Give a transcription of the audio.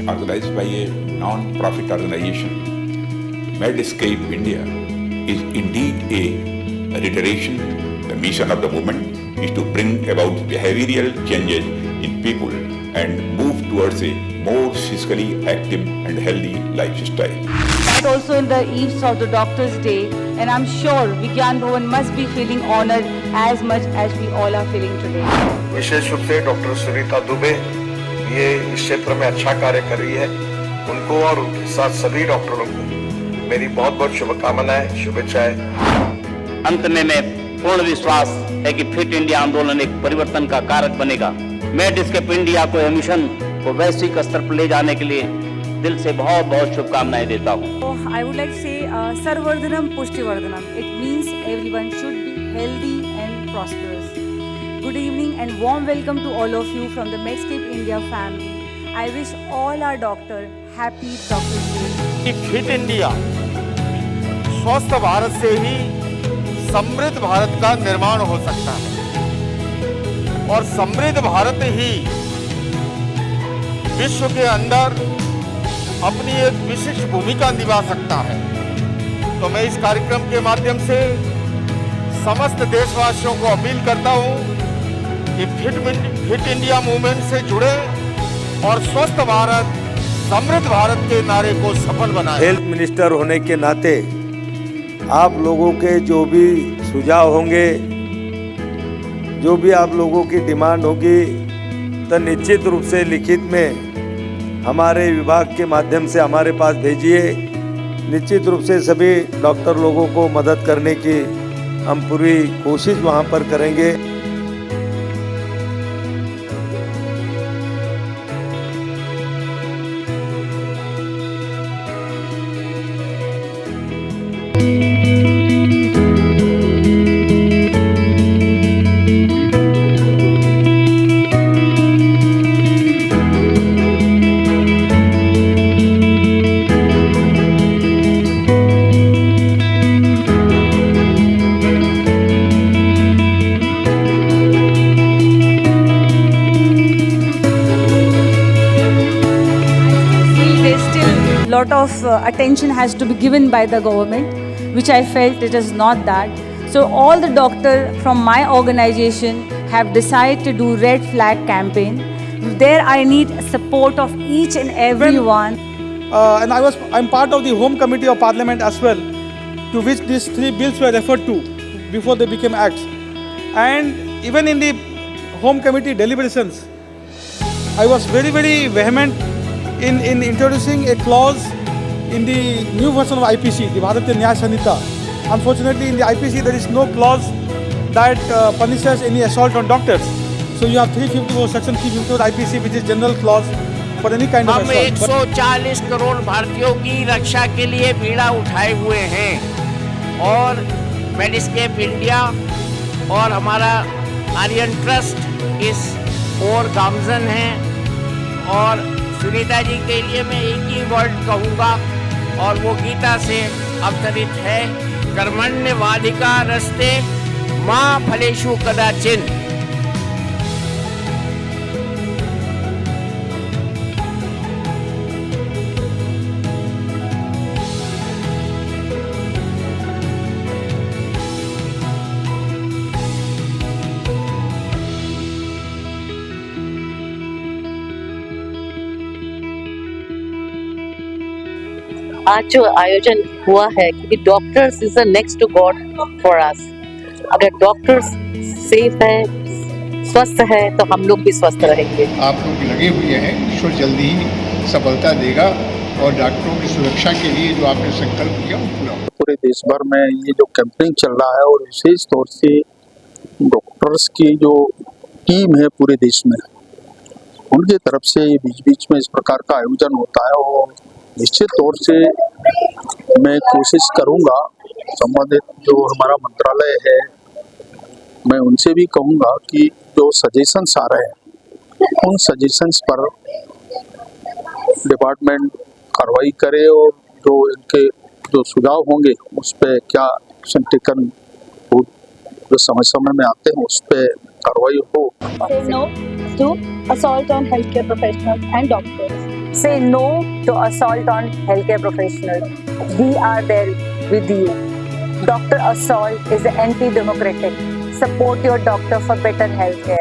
organized by a non-profit organization, Medscape India, is indeed a reiteration. The mission of the movement is to bring about behavioral changes in people and move towards a more physically active and healthy lifestyle. And also in the eve of the Doctor's Day, and I'm sure Vigyan Bhavan must be feeling honored as much as we all are feeling today. विशेष रूप से doctor Sunita Dubey ये इस क्षेत्र में अच्छा कार्य कर रही है। उनको और उनके साथ सभी डॉक्टरों को मेरी बहुत बहुत शुभकामनाएं, शुभेच्छाएं। अंत में मैं पूर्ण विश्वास है कि फिट इंडिया आंदोलन एक परिवर्तन का कारक बनेगा। मेडस्केप इंडिया को यह मिशन को वैश्विक स्तर पर ले जाने के लिए दिल से बहुत बहुत शुभकामनाएं देता हूँ। I would like to say Sarvardhanam Pushtivardhanam. It means everyone should be healthy and prosperous. Good evening and warm welcome to all of you from the Medscape India family. I wish all our doctor happy Doctor's Day. Fit India स्वस्थ भारत से ही समृद्ध भारत का निर्माण हो सकता है और समृद्ध भारत ही विश्व के अंदर अपनी एक विशिष्ट भूमिका निभा सकता है। तो मैं इस कार्यक्रम के माध्यम से समस्त देशवासियों को अपील करता हूं कि फिट इंडिया मूवमेंट से जुड़े और स्वस्थ भारत समृद्ध भारत के नारे को सफल बनाएं। हेल्थ मिनिस्टर होने के नाते आप लोगों के जो भी सुझाव होंगे, जो भी आप लोगों की डिमांड होगी, तो निश्चित रूप से लिखित में हमारे विभाग के माध्यम से हमारे पास भेजिए। निश्चित रूप से सभी डॉक्टर लोगों को मदद करने की हम पूरी कोशिश वहां पर करेंगे। Lot of attention has to be given by the government, which I felt it is not that. So all the doctors from my organization have decided to do Red Flag campaign. There I need support of each and everyone. And I'm part of the Home Committee of Parliament as well, to which these three bills were referred to before they became acts. And even in the Home Committee deliberations, I was very, very vehement in introducing a clause in the new version of IPC, the Bharatiya Nyaya Sanhita. Unfortunately, in the IPC there is no clause that punishes any assault on doctors. So you have 354 section 354 IPC, which is general clause for any kind of assault. हम 140 करोड़ भारतीयों की रक्षा के लिए बीड़ा उठाए हुए हैं और मेडस्केप इंडिया और हमारा आर्यन ट्रस्ट इस और गामजन है। और सुनीता जी के लिए मैं एक ही वर्ड कहूँगा और वो गीता से अवतरित है, कर्मण्यवाधिकारस्ते मा फलेषु कदाचिन। आज जो आयोजन हुआ है, क्योंकि doctors is the next to God for us. अगर डॉक्टर्स सेफ है, स्वस्थ है, तो हम लोग भी स्वस्थ रहेंगे। आप लोग लगे हुए हैं, ईश्वर जल्दी ही सफलता देगा और डॉक्टरों की सुरक्षा के लिए जो आपने संकल्प लिया वो पूरा होगा। पूरे देश भर में ये जो कैंपेन चल रहा है और विशेष तौर से डॉक्टर्स की जो टीम है पूरे देश में, उनके तरफ से बीच बीच में इस प्रकार का आयोजन होता है और निश्चित तौर से मैं कोशिश करूंगा संबंधित जो हमारा मंत्रालय है, मैं उनसे भी कहूंगा कि जो सजेशंस आ रहे हैं उन सजेशंस पर डिपार्टमेंट कार्रवाई करे और जो इनके जो सुझाव होंगे उस पर क्या एक्शन टेकन जो समय में आते हैं उस पर कार्रवाई हो। Say no to assault on healthcare professionals and doctors. Say no to assault on healthcare professionals. We are there with you. Doctor assault is anti-democratic. Support your doctor for better healthcare.